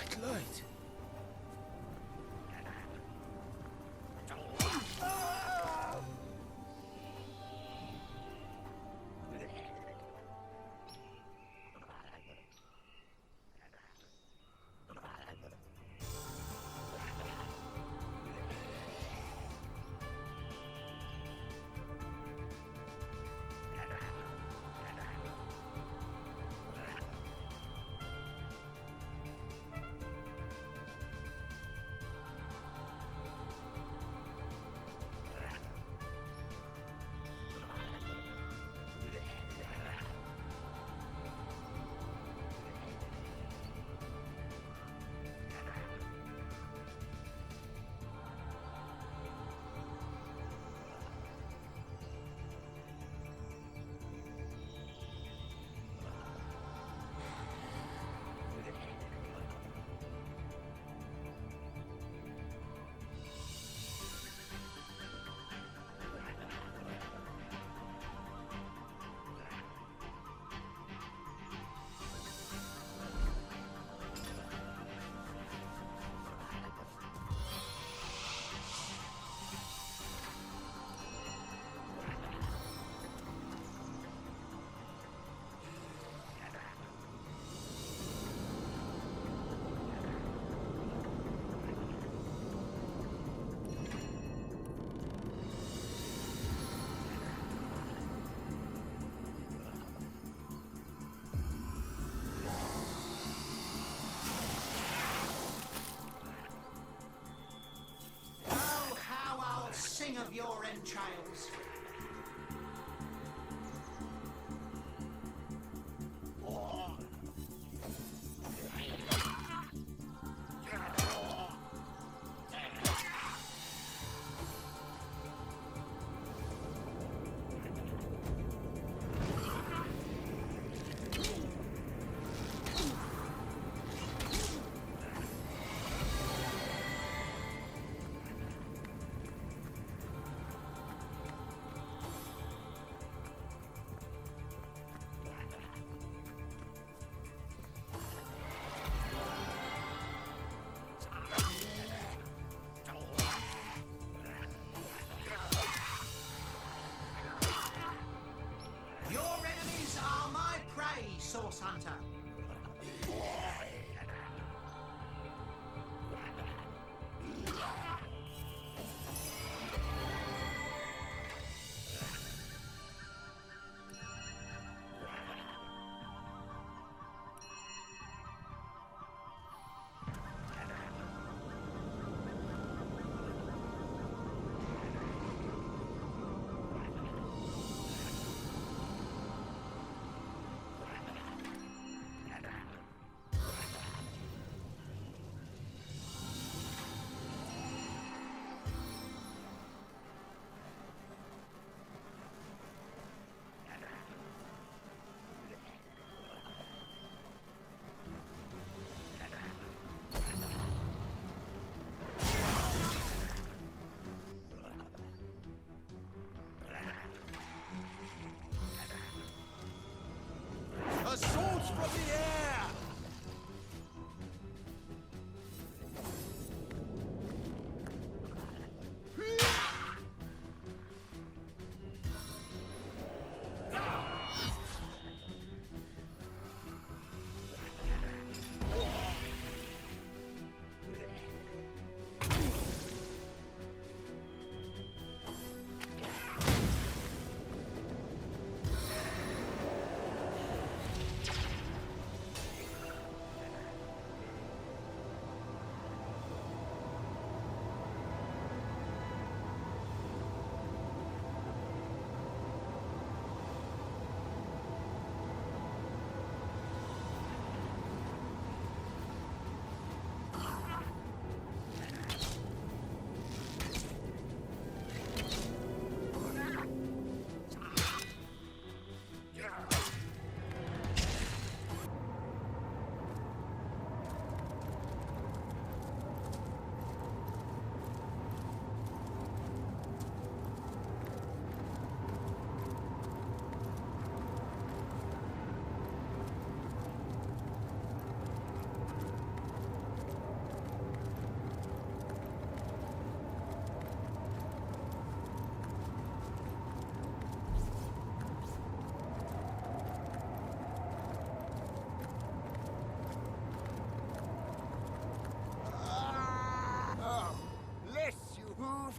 That light. Sing of your entrails.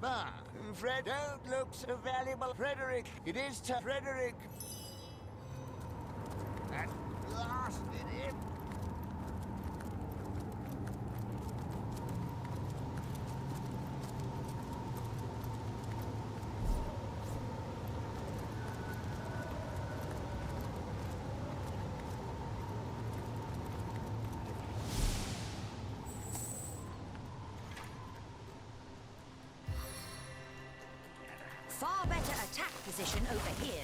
Ah, Fred, don't look so valuable. Frederick, it is to Frederick. At last, it is. Far better attack position over here.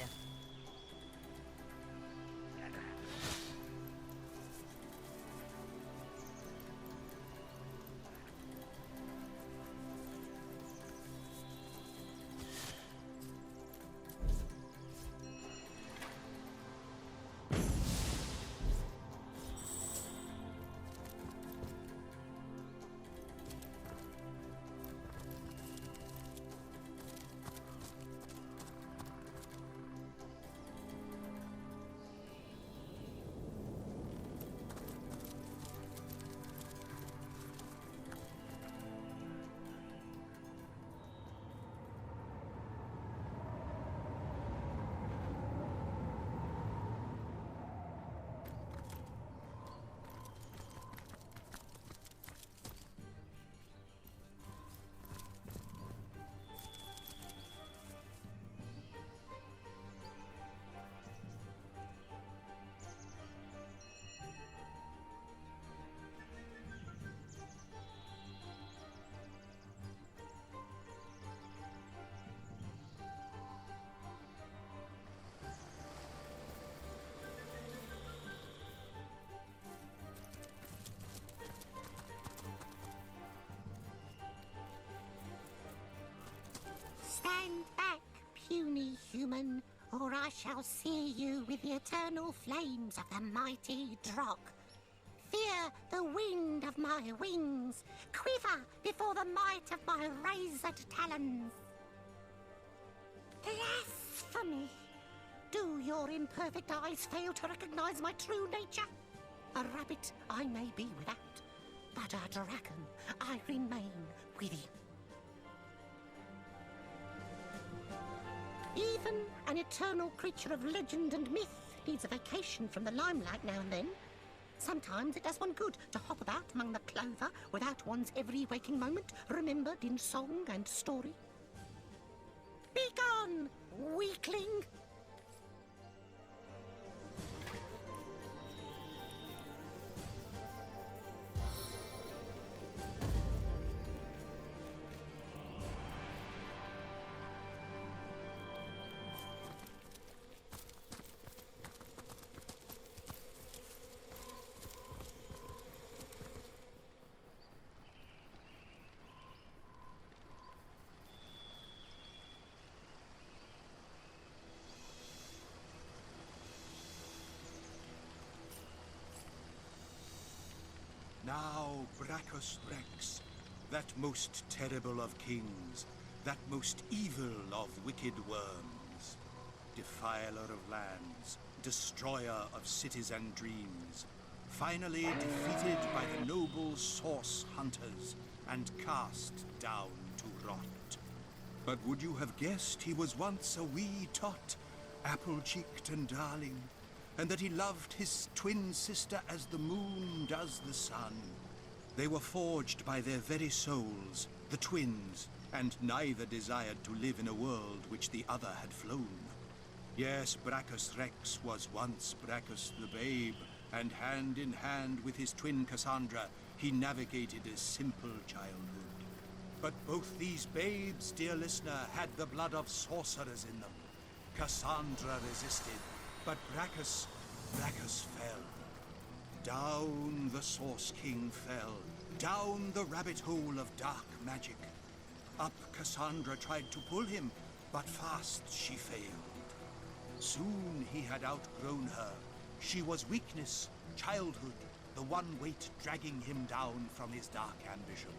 Stand back, puny human, or I shall sear you with the eternal flames of the mighty Drock. Fear the wind of my wings. Quiver before the might of my razored talons. Blasphemy! Do your imperfect eyes fail to recognize my true nature? A rabbit I may be without, but a dragon I remain within. Even an eternal creature of legend and myth needs a vacation from the limelight now and then. Sometimes it does one good to hop about among the clover without one's every waking moment remembered in song and story. Begone, weakling! Now, Brachus Rex, that most terrible of kings, that most evil of wicked worms, defiler of lands, destroyer of cities and dreams, finally defeated by the noble source hunters and cast down to rot. But would you have guessed he was once a wee tot, apple-cheeked and darling, and that he loved his twin sister as the moon does the sun? They were forged by their very souls, the twins, and neither desired to live in a world which the other had flown. Yes, Brachus Rex was once Brachus the Babe, and hand in hand with his twin Cassandra, he navigated a simple childhood. But both these babes, dear listener, had the blood of sorcerers in them. Cassandra resisted, but Brachus fell. Down the Source King fell, down the rabbit hole of dark magic. Up Cassandra tried to pull him, but fast she failed. Soon he had outgrown her. She was weakness, childhood, the one weight dragging him down from his dark ambitions.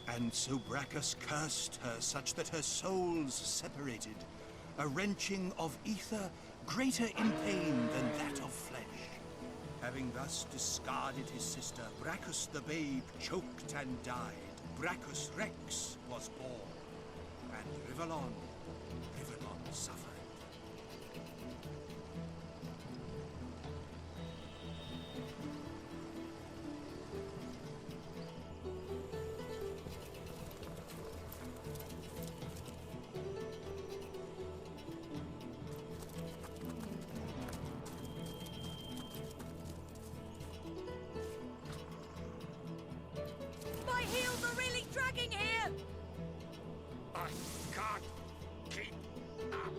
And so Brachus cursed her such that her souls separated, a wrenching of ether greater in pain than that of flesh. Having thus discarded his sister, Brachus the Babe choked and died. Brachus Rex was born. And Rivellon suffered. My heels are really dragging here! I can't keep up.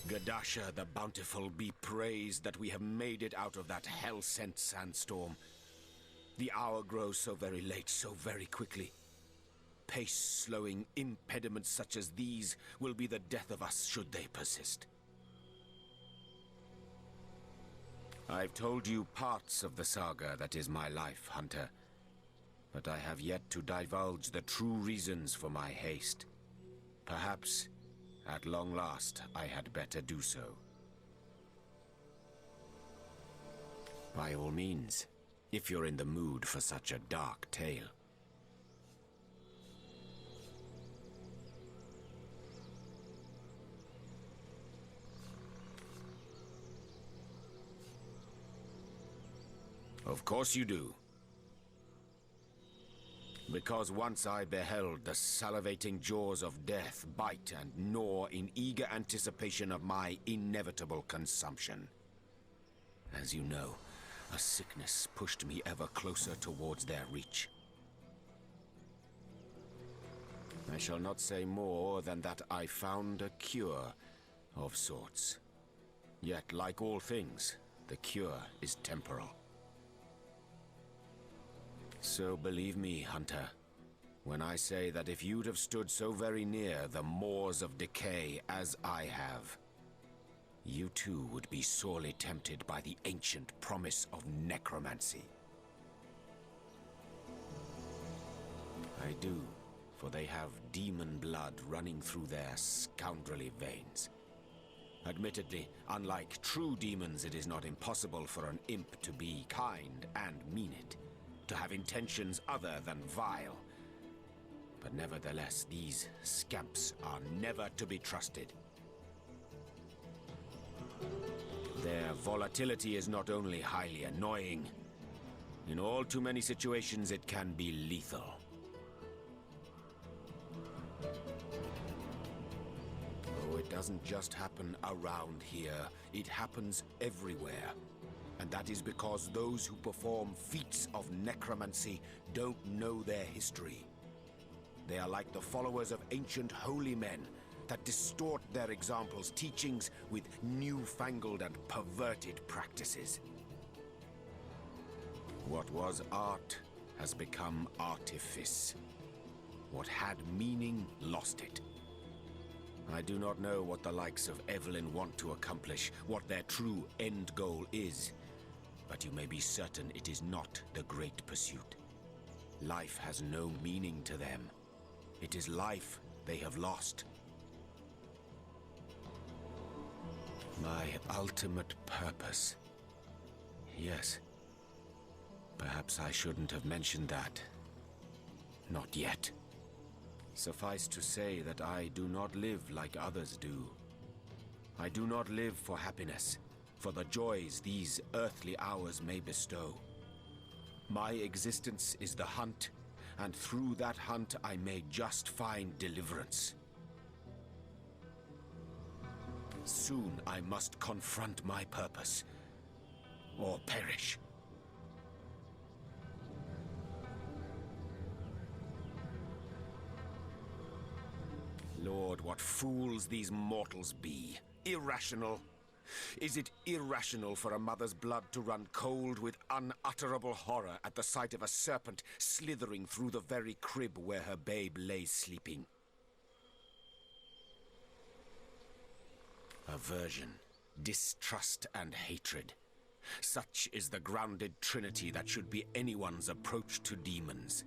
Gadasha the Bountiful be praised that we have made it out of that hell-sent sandstorm. The hour grows so very late, so very quickly. Pace-slowing impediments such as these will be the death of us should they persist. I've told you parts of the saga that is my life, Hunter. But I have yet to divulge the true reasons for my haste. Perhaps, at long last, I had better do so. By all means, if you're in the mood for such a dark tale. Of course you do. Because once I beheld the salivating jaws of death bite and gnaw in eager anticipation of my inevitable consumption. As you know, a sickness pushed me ever closer towards their reach. I shall not say more than that I found a cure of sorts. Yet, like all things, the cure is temporal. So believe me, Hunter, when I say that if you'd have stood so very near the moors of decay as I have, you too would be sorely tempted by the ancient promise of necromancy. I do, for they have demon blood running through their scoundrelly veins. Admittedly, unlike true demons, it is not impossible for an imp to be kind and mean it, to have intentions other than vile. But nevertheless, these scamps are never to be trusted. Their volatility is not only highly annoying, in all too many situations it can be lethal. Oh, it doesn't just happen around here, it happens everywhere. And that is because those who perform feats of necromancy don't know their history. They are like the followers of ancient holy men that distort their examples' teachings with newfangled and perverted practices. What was art has become artifice. What had meaning lost it. I do not know what the likes of Evelyn want to accomplish, what their true end goal is. But you may be certain it is not the great pursuit. Life has no meaning to them. It is life they have lost. My ultimate purpose. Yes. Perhaps I shouldn't have mentioned that. Not yet. Suffice to say that I do not live like others do. I do not live for happiness, for the joys these earthly hours may bestow. My existence is the hunt, and through that hunt I may just find deliverance. Soon I must confront my purpose, or perish. Lord, what fools these mortals be. Irrational. Is it irrational for a mother's blood to run cold with unutterable horror at the sight of a serpent slithering through the very crib where her babe lay sleeping? Aversion, distrust, and hatred. Such is the grounded trinity that should be anyone's approach to demons.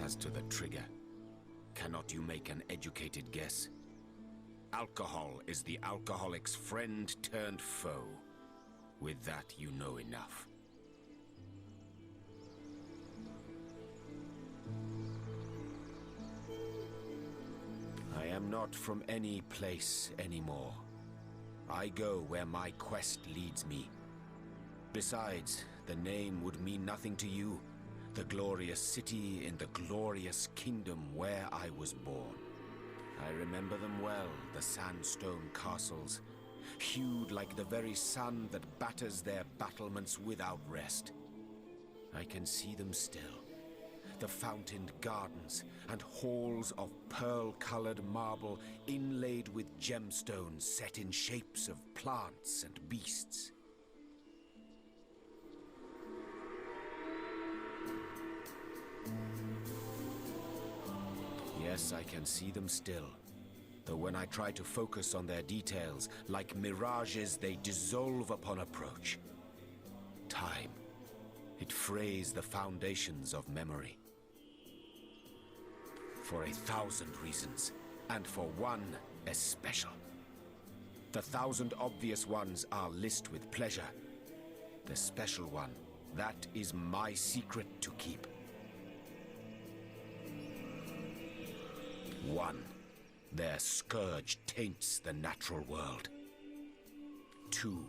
As to the trigger, cannot you make an educated guess? Alcohol is the alcoholic's friend turned foe. With that, you know enough. I am not from any place anymore. I go where my quest leads me. Besides, the name would mean nothing to you. The glorious city in the glorious kingdom where I was born. I remember them well, the sandstone castles, hued like the very sun that batters their battlements without rest. I can see them still. The fountained gardens and halls of pearl-colored marble inlaid with gemstones set in shapes of plants and beasts. Yes, I can see them still. Though when I try to focus on their details, like mirages, they dissolve upon approach. Time. It frays the foundations of memory. For 1,000 reasons, and for one especial. The 1,000 obvious ones are list with pleasure. The special one, that is my secret to keep. 1. Their scourge taints the natural world. 2.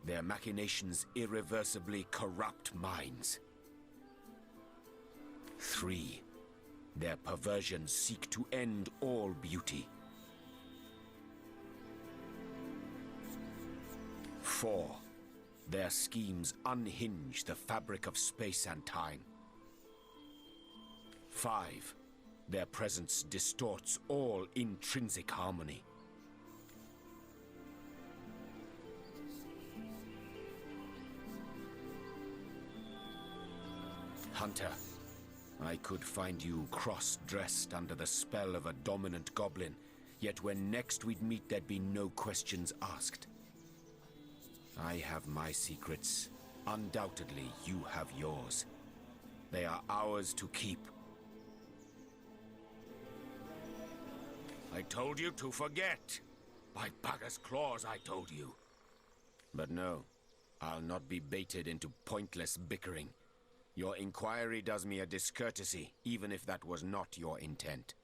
Their machinations irreversibly corrupt minds. 3. Their perversions seek to end all beauty. 4. Their schemes unhinge the fabric of space and time. 5. Their presence distorts all intrinsic harmony. Hunter, I could find you cross-dressed under the spell of a dominant goblin, yet when next we'd meet there'd be no questions asked. I have my secrets. Undoubtedly, you have yours. They are ours to keep. I told you to forget! By bugger's claws, I told you. But no, I'll not be baited into pointless bickering. Your inquiry does me a discourtesy, even if that was not your intent.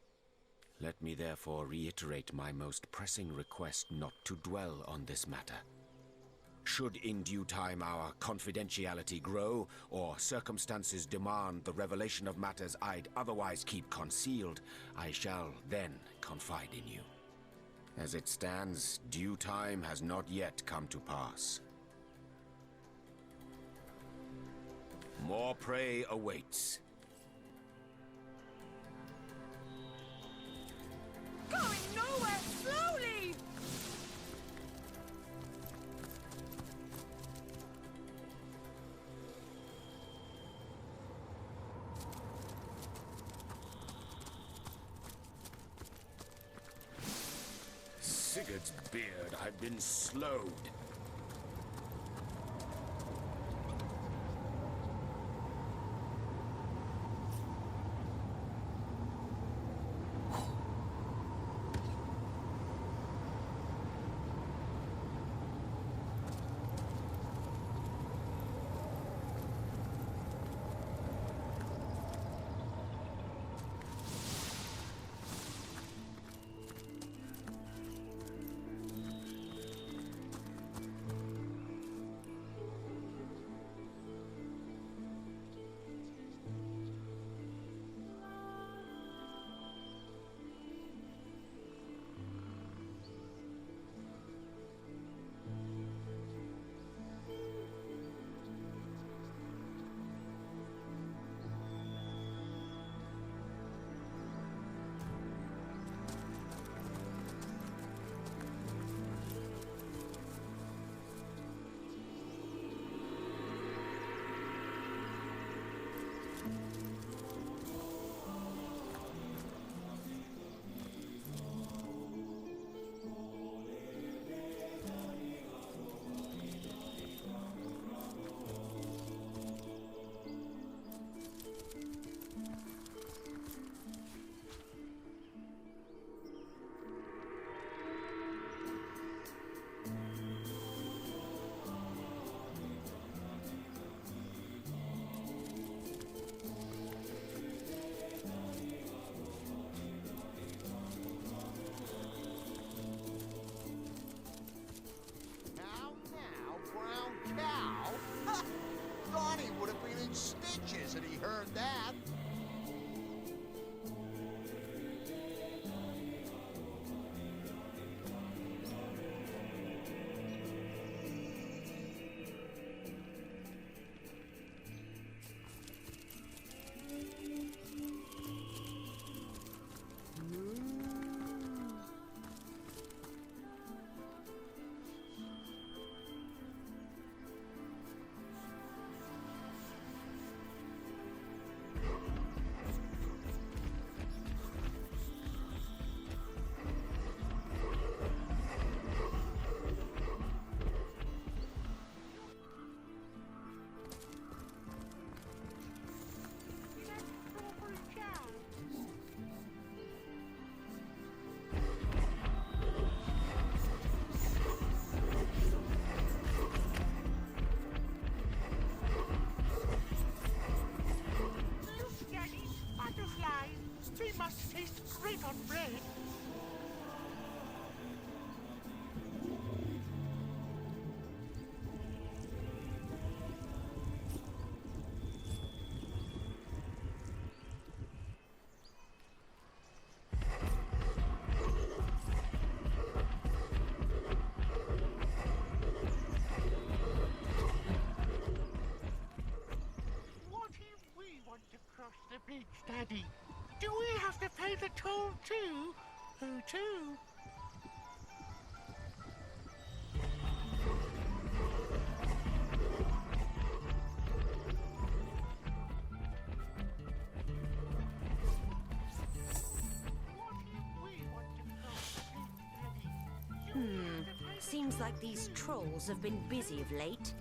Let me therefore reiterate my most pressing request not to dwell on this matter. Should in due time our confidentiality grow, or circumstances demand the revelation of matters I'd otherwise keep concealed, I shall then confide in you. As it stands, due time has not yet come to pass. More prey awaits. Going nowhere slowly! Sigurd's beard, I've been slowed. heard that. They must taste great on bread. What if we want to cross the bridge, Daddy? Do we have to pay the toll too? Oh, too. Seems like these trolls have been busy of late.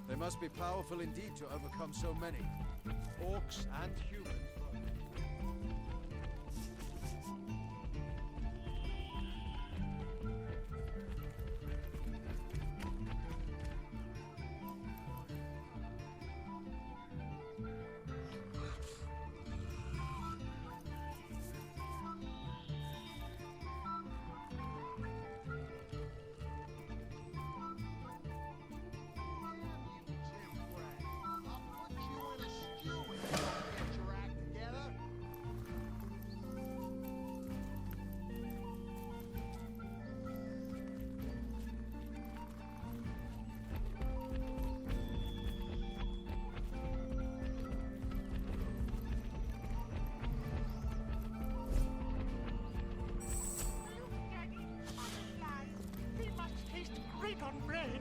They must be powerful indeed to overcome so many. Orcs and humans. They must taste great on bread.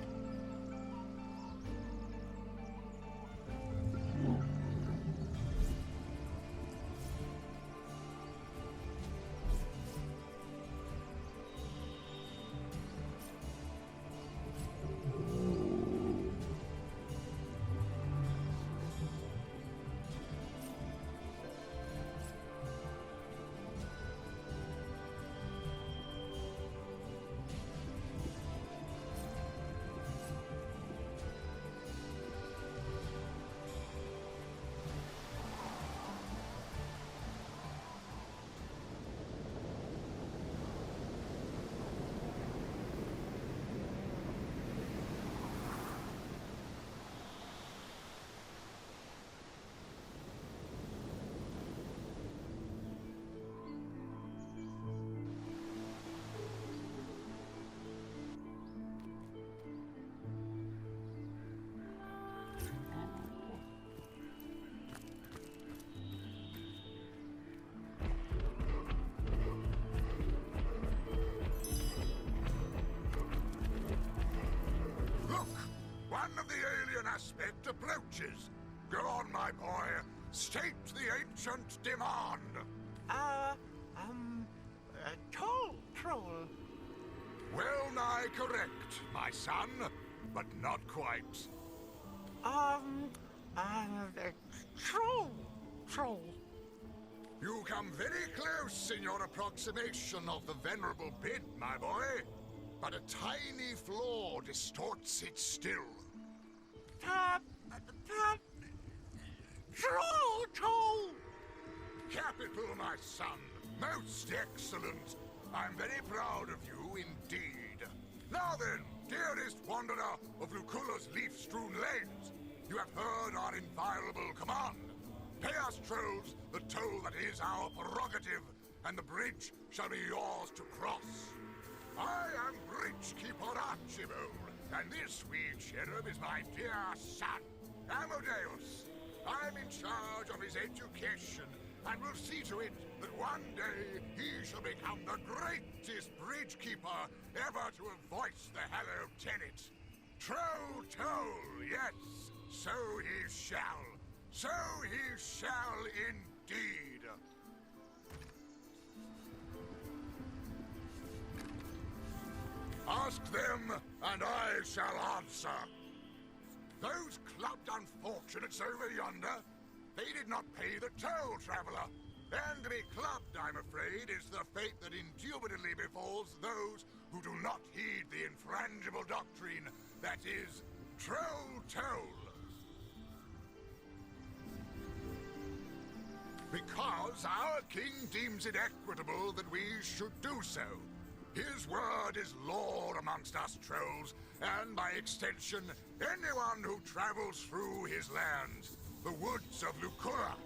One of the alien aspect approaches. Go on, my boy. State the ancient demand. Toll troll. Well nigh correct, my son, but not quite. Troll. You come very close in your approximation of the venerable bid, my boy. But a tiny flaw distorts it still. Troll. Capital, my son. Most excellent. I'm very proud of you indeed. Now then, dearest wanderer of Lucula's leaf-strewn lanes, you have heard our inviolable command. Pay us, trolls, the toll that is our prerogative, and the bridge shall be yours to cross. I am Bridgekeeper Archibald, and this wee cherub is my dear son, Amadeus. I'm in charge of his education, and will see to it that one day he shall become the greatest bridgekeeper ever to have voiced the hallowed tenet. Troll toll, yes, so he shall. So he shall indeed. Ask them, and I shall answer. Those clubbed unfortunates over yonder, they did not pay the toll, traveler. And to be clubbed, I'm afraid, is the fate that indubitably befalls those who do not heed the infrangible doctrine that is troll toll. Because our king deems it equitable that we should do so. His word is law amongst us trolls, and by extension, anyone who travels through his lands, the woods of Lucura.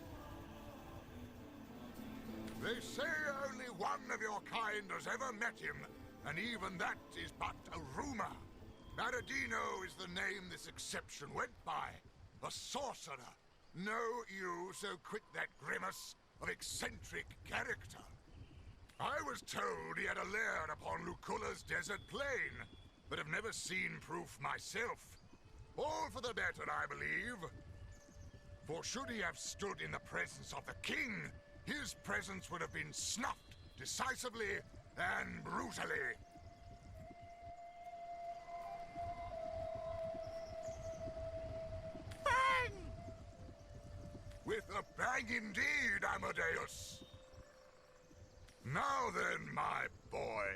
They say only one of your kind has ever met him, and even that is but a rumor. Maradino is the name this exception went by. A sorcerer. Know you, so quit that grimace of eccentric character. I was told he had a lair upon Lucula's desert plain, but have never seen proof myself. All for the better, I believe. For should he have stood in the presence of the king, his presence would have been snuffed decisively and brutally. Bang! With a bang indeed, Amadeus. Now then, my boy,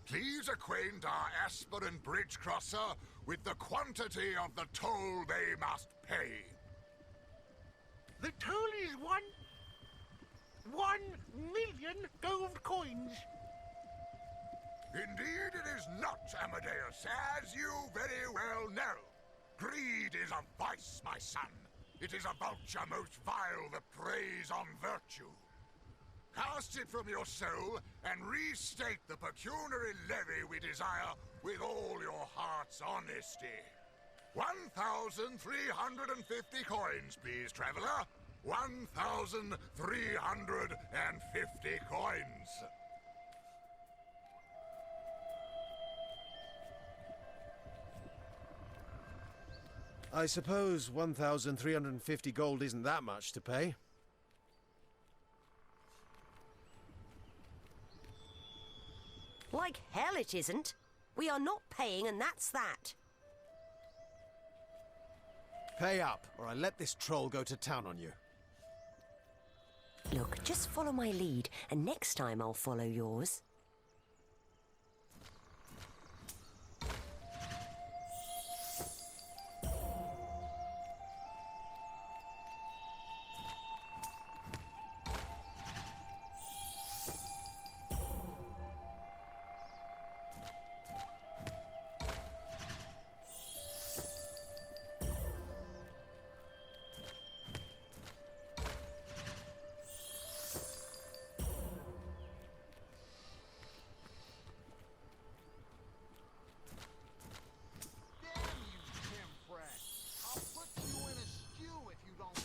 please acquaint our aspirant bridge crosser with the quantity of the toll they must pay. The toll is 1,000,000 gold coins. Indeed it is not, Amadeus, as you very well know. Greed is a vice, my son. It is a vulture most vile that preys on virtue. Cast it from your soul and restate the pecuniary levy we desire with all your heart's honesty. 1,350 coins, please, traveler. 1,350 coins. I suppose 1,350 gold isn't that much to pay. Like hell it isn't. We are not paying, and that's that. Pay up, or I let this troll go to town on you. Look, just follow my lead, and next time I'll follow yours.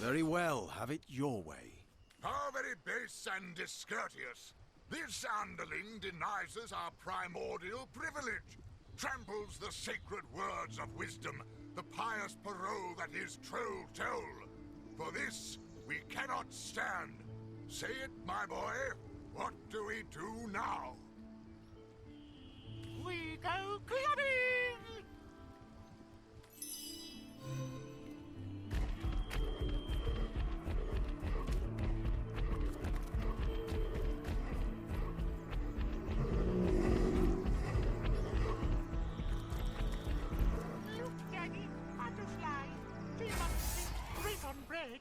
Very well, have it your way. How very base and discourteous. This underling denies us our primordial privilege, tramples the sacred words of wisdom, the pious parole that is troll toll. For this we cannot stand. Say it, my boy. What do we do now? We go clubbing! Look, Daddy, butterfly. They must be great on bread.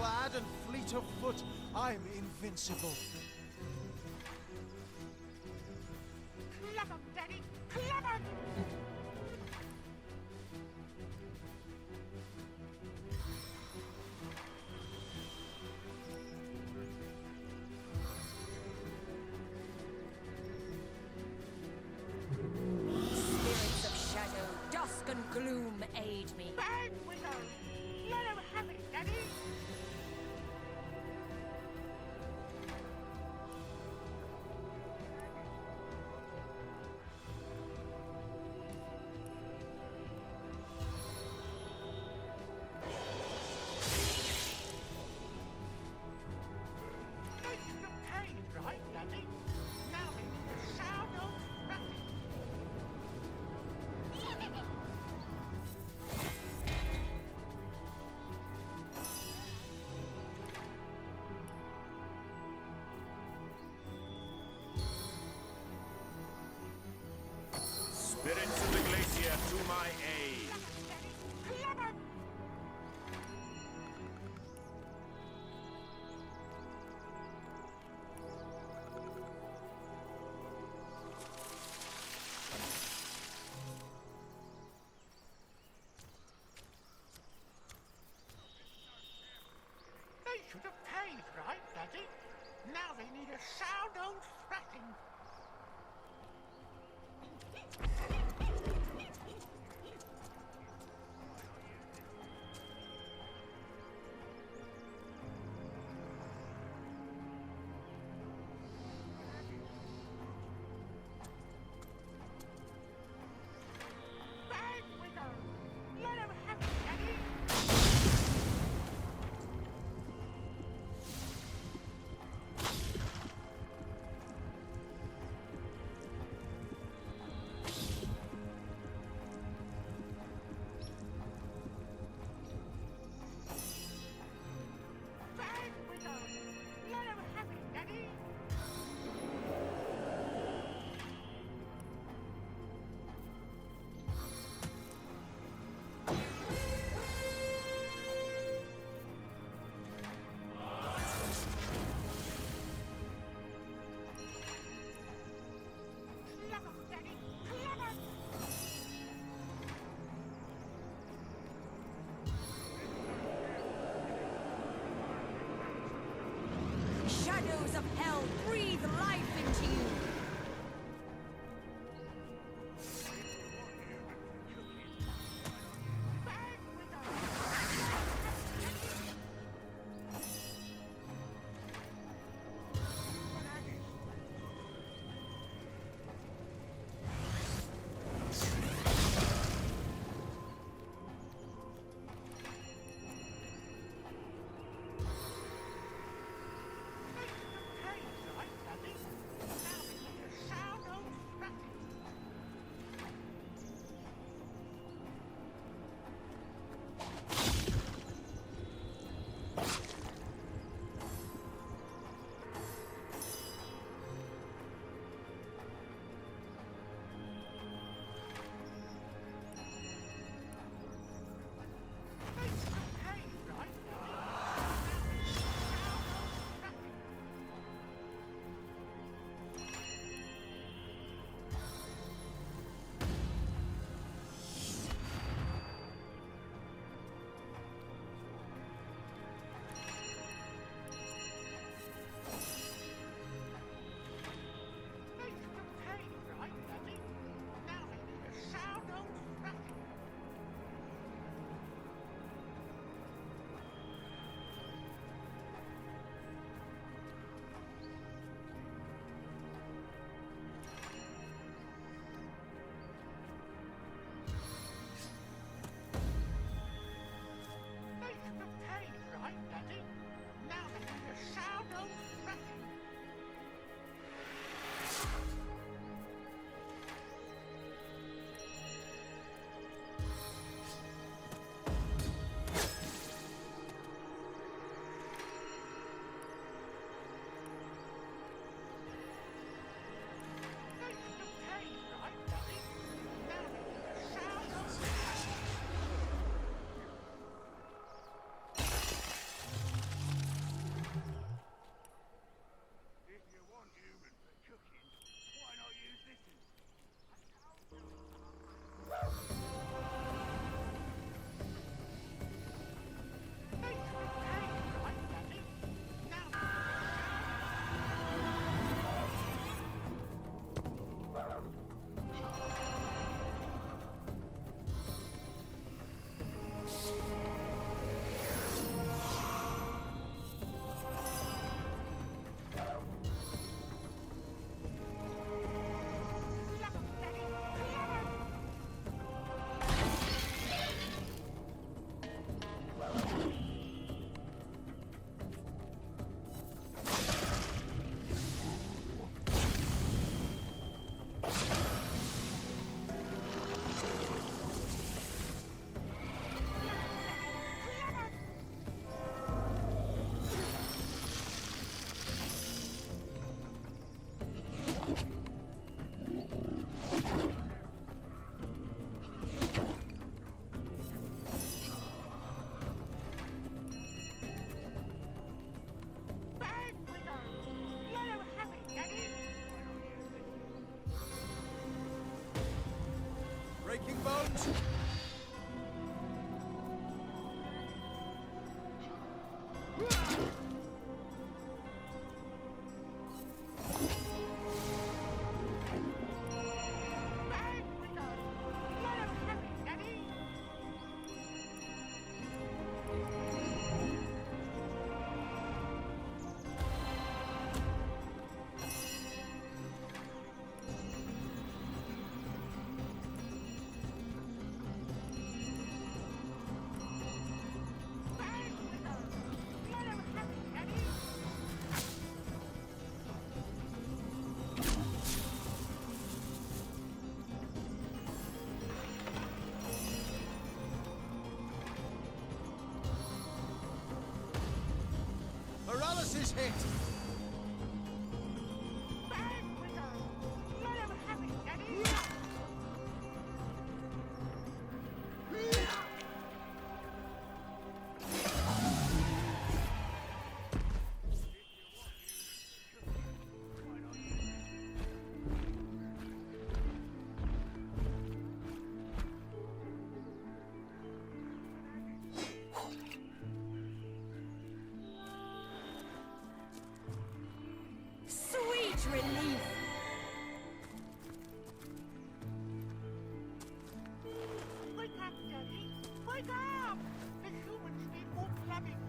clad and fleet of foot, I'm invincible. Club 'em, Daddy! Club 'em! Spirits of shadow, dusk and gloom aid me. Bang, Widow! Let 'em have it, Daddy! They should have paid, right, Daddy? Now they need a sound old racket. Spirits of the glacier, to my aid! Club 'em! They should have paid, right, Daddy? Now they need a sound old thrashing. Bang, Widow! Let 'em have it, Daddy! Bang, Widow! Let 'em have it, Daddy! Club 'em, Daddy! Club 'em! Shadows of hell, breathe life into you. Bang, Widow! They should have paid, right, Daddy? Back we go. Let him have it, Daddy. Back we go. Let him have it, Daddy. Paralysis hit! Back we go. Let him have it, Daddy. Sweet relief! Wake up, Daddy. Wake up! The humans need more loving.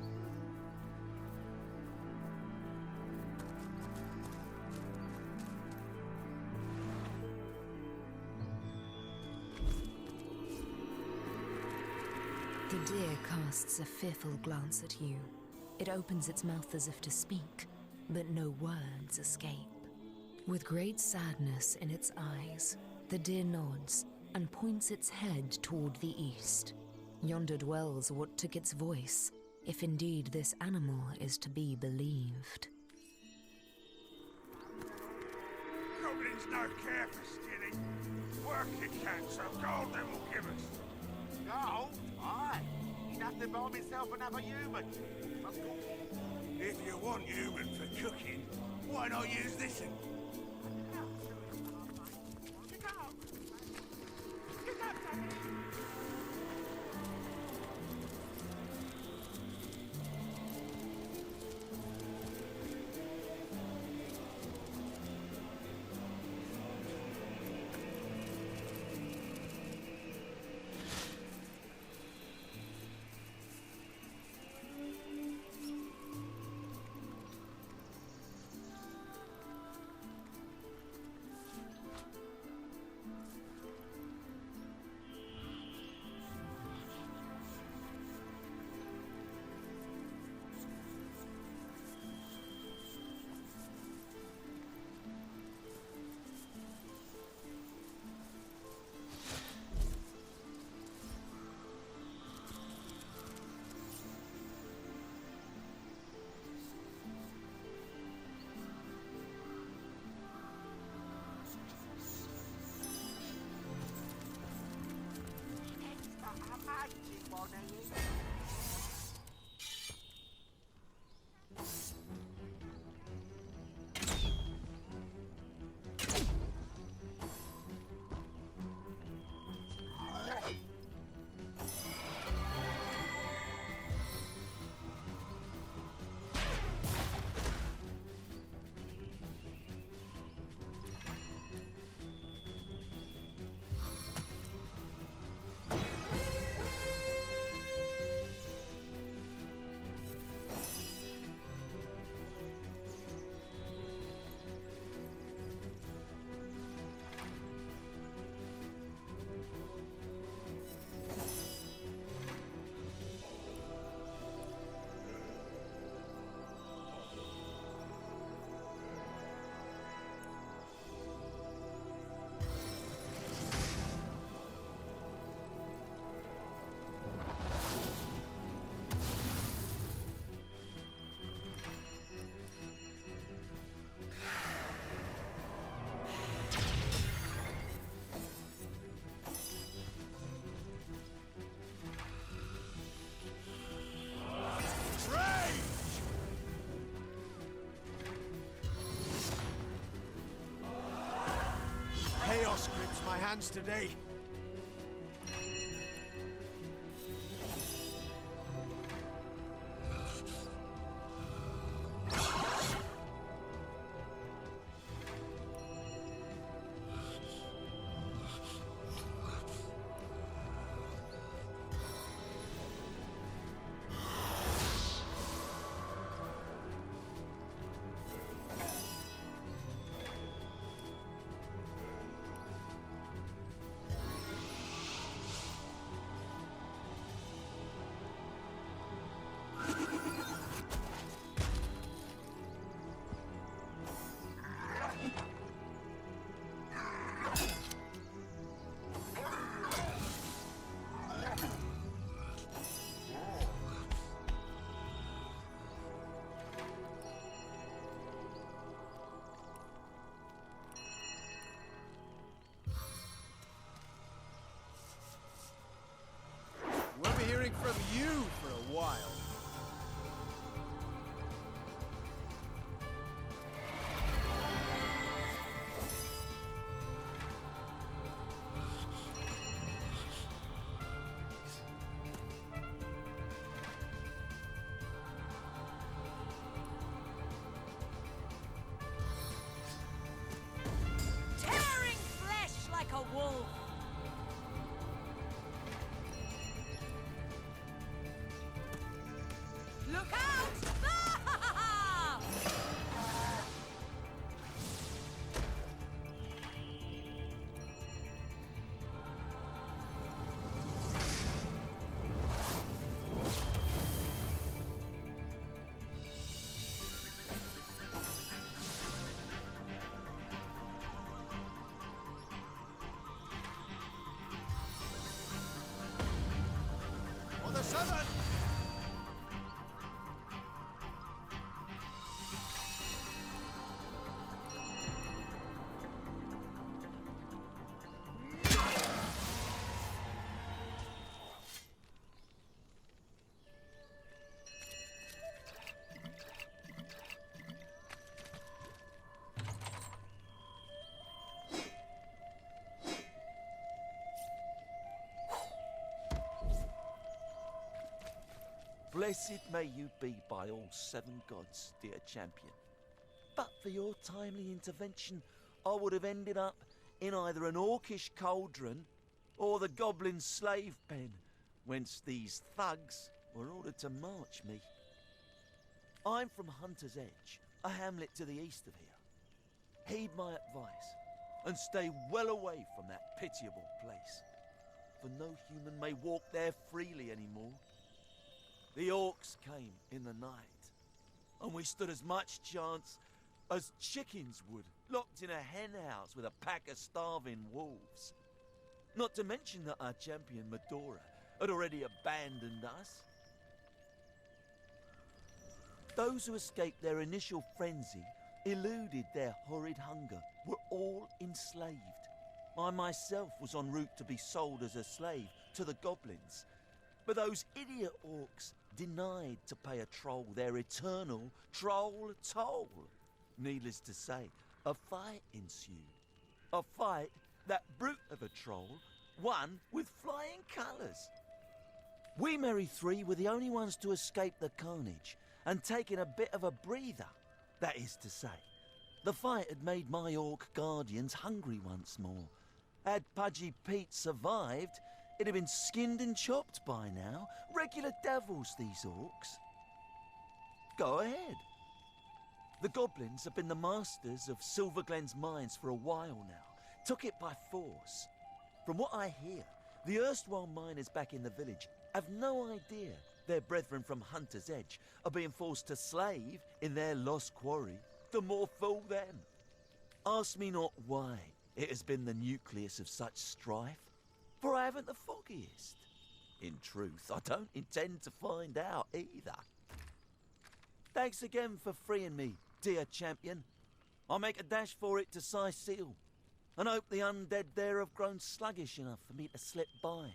The deer casts a fearful glance at you. It opens its mouth as if to speak, but no words escape. With great sadness in its eyes, the deer nods and points its head toward the east. Yonder dwells what took its voice, if indeed this animal is to be believed. Goblins no care for stealing. Working cats have gold they will give us. Gold? Aye. Enough to buy myself another human. If you want human for cooking, why not use this one? Get up! Get up, Daddy! Chaos grips my hands today. Blessed may you be by all seven gods, dear champion. But for your timely intervention, I would have ended up in either an orcish cauldron or the goblin slave pen, whence these thugs were ordered to march me. I'm from Hunter's Edge, a hamlet to the east of here. Heed my advice and stay well away from that pitiable place, for no human may walk there freely anymore. The orcs came in the night, and we stood as much chance as chickens would, locked in a hen house with a pack of starving wolves. Not to mention that our champion Medora had already abandoned us. Those who escaped their initial frenzy, eluded their horrid hunger, were all enslaved. I myself was en route to be sold as a slave to the goblins, but those idiot orcs denied to pay a troll their eternal troll toll. Needless to say, a fight ensued. A fight that brute of a troll won with flying colours. We merry three were the only ones to escape the carnage and taking a bit of a breather, that is to say. The fight had made my orc guardians hungry once more. Had Pudgy Pete survived, it'd have been skinned and chopped by now. Regular devils, these orcs. Go ahead. The goblins have been the masters of Silverglen's mines for a while now. Took it by force. From what I hear, the erstwhile miners back in the village have no idea their brethren from Hunter's Edge are being forced to slave in their lost quarry. The more fool them. Ask me not why it has been the nucleus of such strife, for I haven't the foggiest. In truth, I don't intend to find out either. Thanks again for freeing me, dear champion. I'll make a dash for it to Seal, and hope the undead there have grown sluggish enough for me to slip by.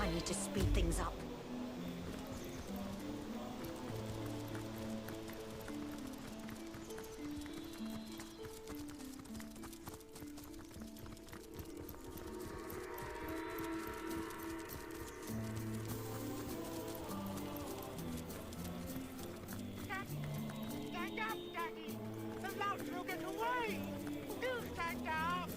I need to speed things up. Stand up, Daddy! The mouse will get away! Do stand up!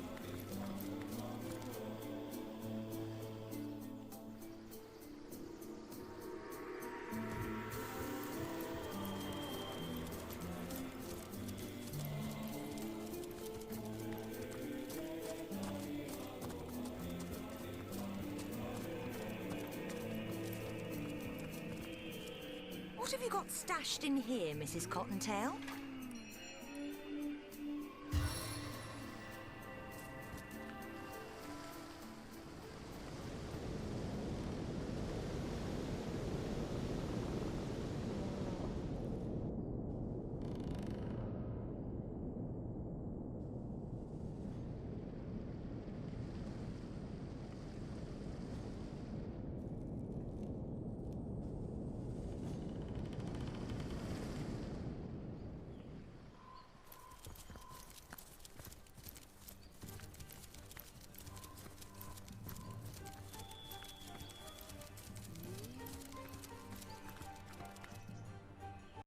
What have you got stashed in here, Mrs. Cottontail?